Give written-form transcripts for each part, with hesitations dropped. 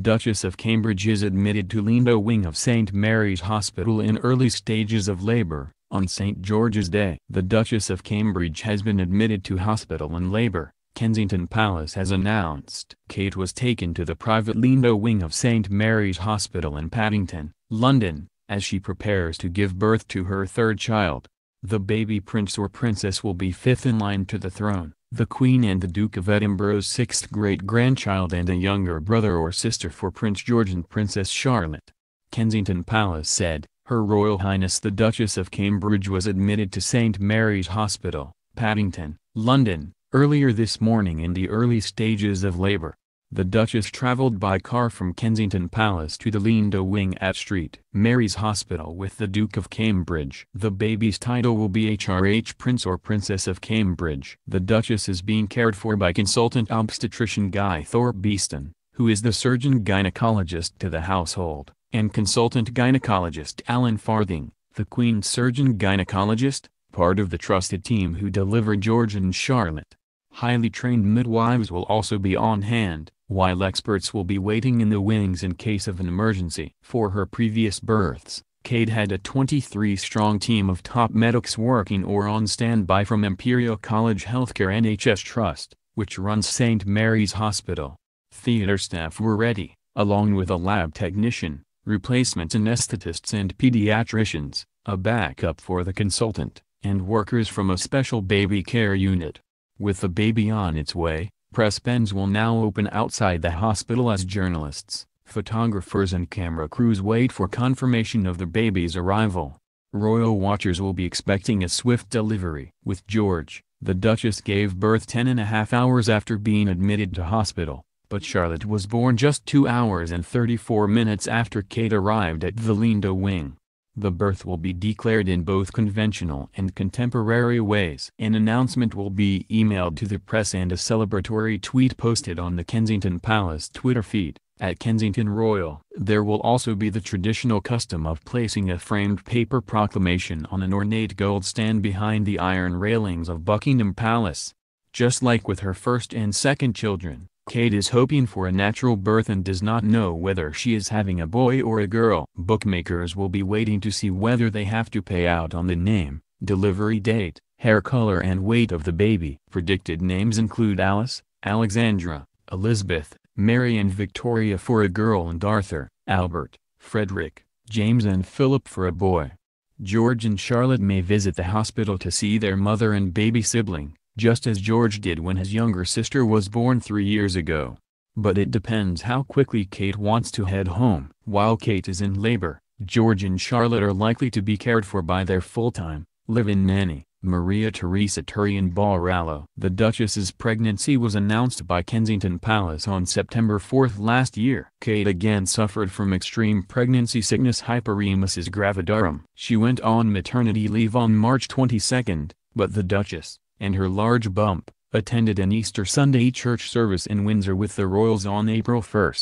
Duchess of Cambridge is admitted to Lindo wing of St. Mary's Hospital in early stages of labor, on St. George's Day. The Duchess of Cambridge has been admitted to hospital in labor, Kensington Palace has announced. Kate was taken to the private Lindo wing of St. Mary's Hospital in Paddington, London, as she prepares to give birth to her third child. The baby prince or princess will be fifth in line to the throne, the Queen and the Duke of Edinburgh's sixth great-grandchild and a younger brother or sister for Prince George and Princess Charlotte. Kensington Palace said, Her Royal Highness the Duchess of Cambridge was admitted to St. Mary's Hospital, Paddington, London, earlier this morning in the early stages of labor. The Duchess travelled by car from Kensington Palace to the Lindo wing at St. Mary's Hospital with the Duke of Cambridge. The baby's title will be HRH Prince or Princess of Cambridge. The Duchess is being cared for by consultant obstetrician Guy Thorpe Beeston, who is the surgeon gynecologist to the household, and consultant gynecologist Alan Farthing, the Queen's surgeon gynecologist, part of the trusted team who delivered George and Charlotte. Highly trained midwives will also be on hand, while experts will be waiting in the wings in case of an emergency. For her previous births, Kate had a 23-strong team of top medics working or on standby from Imperial College Healthcare NHS Trust, which runs St. Mary's Hospital. Theatre staff were ready, along with a lab technician, replacement anaesthetists and pediatricians, a backup for the consultant, and workers from a special baby care unit. With the baby on its way, press bins will now open outside the hospital as journalists, photographers and camera crews wait for confirmation of the baby's arrival. Royal watchers will be expecting a swift delivery. With George, the Duchess gave birth 10.5 hours after being admitted to hospital, but Charlotte was born just 2 hours and 34 minutes after Kate arrived at the Lindo wing. The birth will be declared in both conventional and contemporary ways. An announcement will be emailed to the press and a celebratory tweet posted on the Kensington Palace Twitter feed, @KensingtonRoyal. There will also be the traditional custom of placing a framed paper proclamation on an ornate gold stand behind the iron railings of Buckingham Palace. Just like with her first and second children, Kate is hoping for a natural birth and does not know whether she is having a boy or a girl. Bookmakers will be waiting to see whether they have to pay out on the name, delivery date, hair color and weight of the baby. Predicted names include Alice, Alexandra, Elizabeth, Mary and Victoria for a girl and Arthur, Albert, Frederick, James and Philip for a boy. George and Charlotte may visit the hospital to see their mother and baby sibling, just as George did when his younger sister was born 3 years ago. But it depends how quickly Kate wants to head home. While Kate is in labor, George and Charlotte are likely to be cared for by their full-time, live-in nanny, Maria Teresa Turrion-Barallo. The Duchess's pregnancy was announced by Kensington Palace on September 4 last year. Kate again suffered from extreme pregnancy sickness hyperemesis gravidarum. She went on maternity leave on March 22, but the Duchess, and her large bump, attended an Easter Sunday church service in Windsor with the royals on April 1.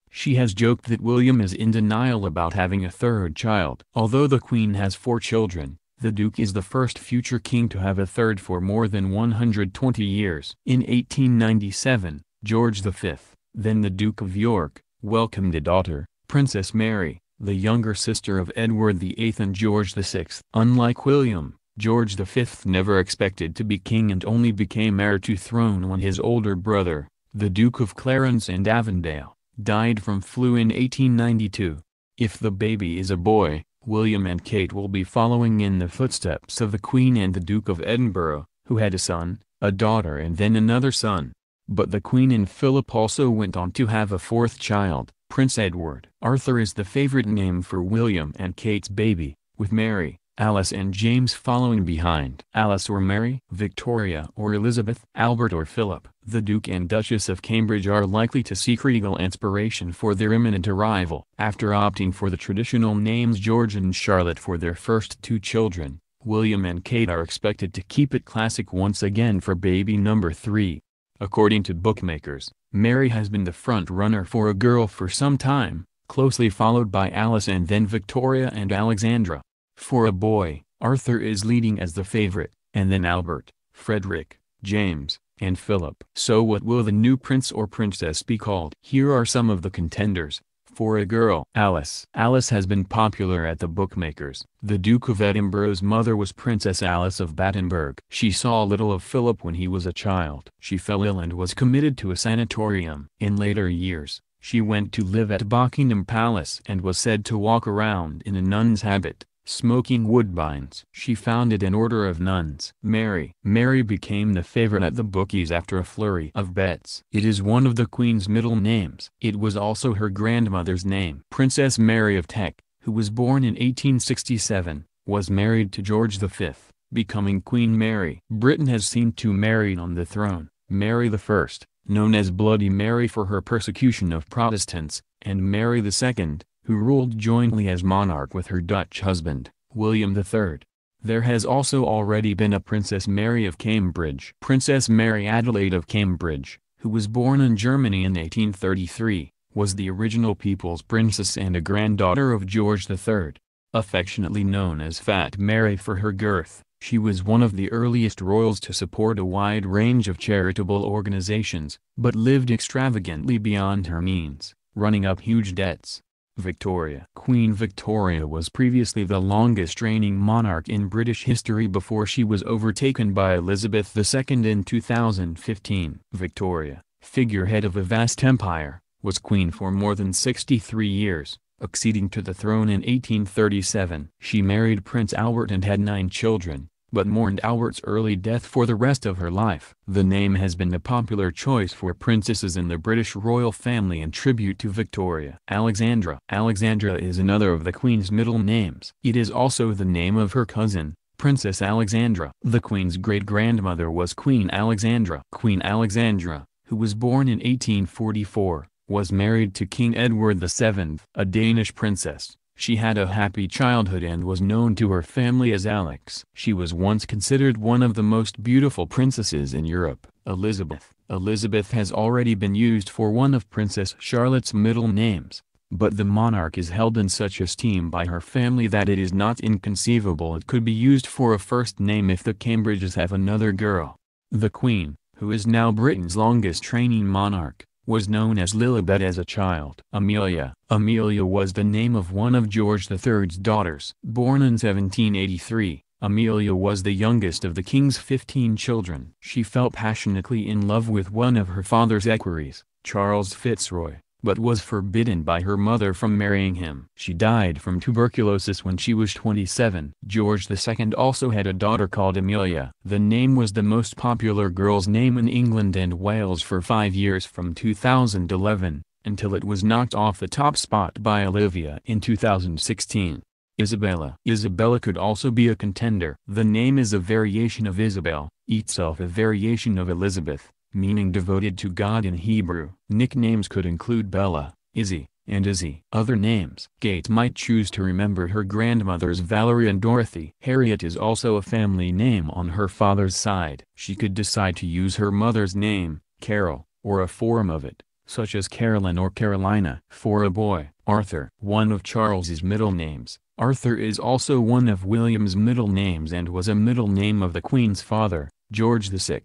She has joked that William is in denial about having a third child. Although the Queen has 4 children, the Duke is the first future king to have a third for more than 120 years. In 1897, George V, then the Duke of York, welcomed a daughter, Princess Mary, the younger sister of Edward VIII and George VI. Unlike William, George V never expected to be king and only became heir to throne when his older brother, the Duke of Clarence and Avondale, died from flu in 1892. If the baby is a boy, William and Kate will be following in the footsteps of the Queen and the Duke of Edinburgh, who had a son, a daughter and then another son. But the Queen and Philip also went on to have a fourth child, Prince Edward. Arthur is the favorite name for William and Kate's baby, with Mary, Alice and James following behind. Alice or Mary, Victoria or Elizabeth, Albert or Philip. The Duke and Duchess of Cambridge are likely to seek regal inspiration for their imminent arrival. After opting for the traditional names George and Charlotte for their first 2 children, William and Kate are expected to keep it classic once again for baby number 3. According to bookmakers, Mary has been the front-runner for a girl for some time, closely followed by Alice and then Victoria and Alexandra. For a boy, Arthur is leading as the favorite, and then Albert, Frederick, James, and Philip. So what will the new prince or princess be called? Here are some of the contenders. For a girl, Alice. Alice has been popular at the bookmakers. The Duke of Edinburgh's mother was Princess Alice of Battenberg. She saw little of Philip when he was a child. She fell ill and was committed to a sanatorium. In later years, she went to live at Buckingham Palace and was said to walk around in a nun's habit, smoking woodbines. She founded an order of nuns. Mary. Mary became the favorite at the bookies after a flurry of bets. It is one of the Queen's middle names. It was also her grandmother's name. Princess Mary of Teck, who was born in 1867, was married to George V, becoming Queen Mary. Britain has seen two married on the throne: Mary I, known as Bloody Mary for her persecution of Protestants, and Mary II, who ruled jointly as monarch with her Dutch husband, William III. There has also already been a Princess Mary of Cambridge. Princess Mary Adelaide of Cambridge, who was born in Germany in 1833, was the original People's Princess and a granddaughter of George III. Affectionately known as Fat Mary for her girth, she was one of the earliest royals to support a wide range of charitable organizations, but lived extravagantly beyond her means, running up huge debts. Victoria. Queen Victoria was previously the longest-reigning monarch in British history before she was overtaken by Elizabeth II in 2015. Victoria, figurehead of a vast empire, was queen for more than 63 years, acceding to the throne in 1837. She married Prince Albert and had 9 children, but mourned Albert's early death for the rest of her life. The name has been a popular choice for princesses in the British royal family in tribute to Victoria. Alexandra. Alexandra is another of the Queen's middle names. It is also the name of her cousin, Princess Alexandra. The Queen's great-grandmother was Queen Alexandra. Queen Alexandra, who was born in 1844, was married to King Edward VII, a Danish princess. She had a happy childhood and was known to her family as Alex. She was once considered one of the most beautiful princesses in Europe. Elizabeth. Elizabeth has already been used for one of Princess Charlotte's middle names, but the monarch is held in such esteem by her family that it is not inconceivable it could be used for a first name if the Cambridges have another girl. The Queen, who is now Britain's longest-reigning monarch, was known as Lilibet as a child. Amelia. Amelia was the name of one of George III's daughters. Born in 1783, Amelia was the youngest of the king's 15 children. She fell passionately in love with one of her father's equerries, Charles Fitzroy, but was forbidden by her mother from marrying him. She died from tuberculosis when she was 27. George II also had a daughter called Amelia. The name was the most popular girl's name in England and Wales for 5 years from 2011, until it was knocked off the top spot by Olivia in 2016. Isabella. Isabella could also be a contender. The name is a variation of Isabel, itself a variation of Elizabeth, meaning devoted to God in Hebrew. Nicknames could include Bella, Izzy, and Izzy. Other names. Kate might choose to remember her grandmothers Valerie and Dorothy. Harriet is also a family name on her father's side. She could decide to use her mother's name, Carol, or a form of it, such as Carolyn or Carolina. For a boy, Arthur. One of Charles's middle names, Arthur is also one of William's middle names and was a middle name of the Queen's father, George VI.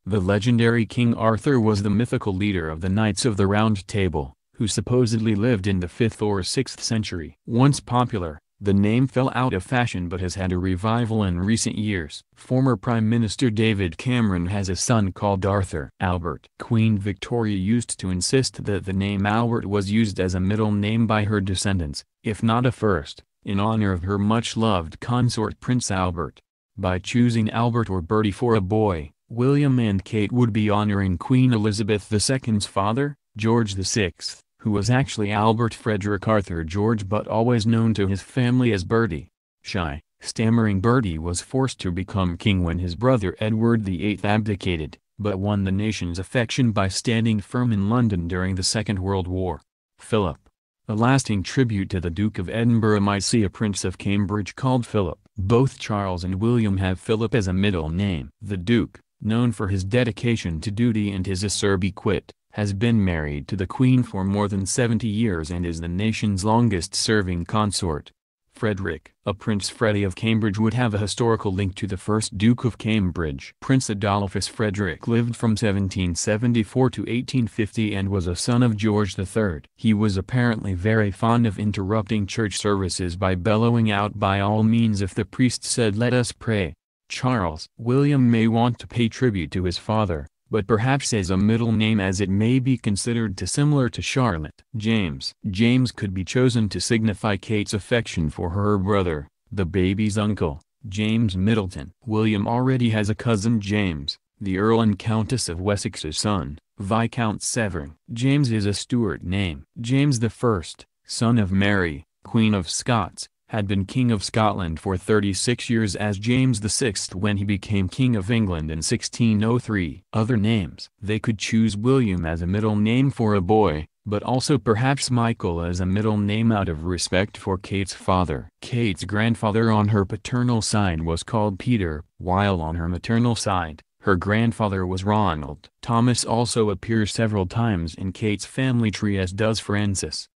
The legendary King Arthur was the mythical leader of the Knights of the Round Table, who supposedly lived in the 5th or 6th century. Once popular, the name fell out of fashion but has had a revival in recent years. Former Prime Minister David Cameron has a son called Arthur. Albert. Queen Victoria used to insist that the name Albert was used as a middle name by her descendants, if not a first, in honor of her much-loved consort Prince Albert. By choosing Albert or Bertie for a boy, William and Kate would be honoring Queen Elizabeth II's father, George VI, who was actually Albert Frederick Arthur George but always known to his family as Bertie. Shy, stammering Bertie was forced to become king when his brother Edward VIII abdicated, but won the nation's affection by standing firm in London during the Second World War. Philip. A lasting tribute to the Duke of Edinburgh might see a Prince of Cambridge called Philip. Both Charles and William have Philip as a middle name. The Duke, known for his dedication to duty and his acerbic wit, has been married to the Queen for more than 70 years and is the nation's longest-serving consort. Frederick. A Prince Freddie of Cambridge would have a historical link to the first Duke of Cambridge. Prince Adolphus Frederick lived from 1774 to 1850 and was a son of George III. He was apparently very fond of interrupting church services by bellowing out by all means if the priest said "Let us pray." Charles William may want to pay tribute to his father, but perhaps as a middle name, as it may be considered too similar to Charlotte. James could be chosen to signify Kate's affection for her brother, the baby's uncle, James Middleton. William already has a cousin James, the Earl and Countess of Wessex's son, Viscount Severn. James is a Stuart name. James I, son of Mary, Queen of Scots, had been King of Scotland for 36 years as James VI when he became King of England in 1603. Other names: they could choose William as a middle name for a boy, but also perhaps Michael as a middle name out of respect for Kate's father. Kate's grandfather on her paternal side was called Peter, while on her maternal side, her grandfather was Ronald. Thomas also appears several times in Kate's family tree, as does Francis.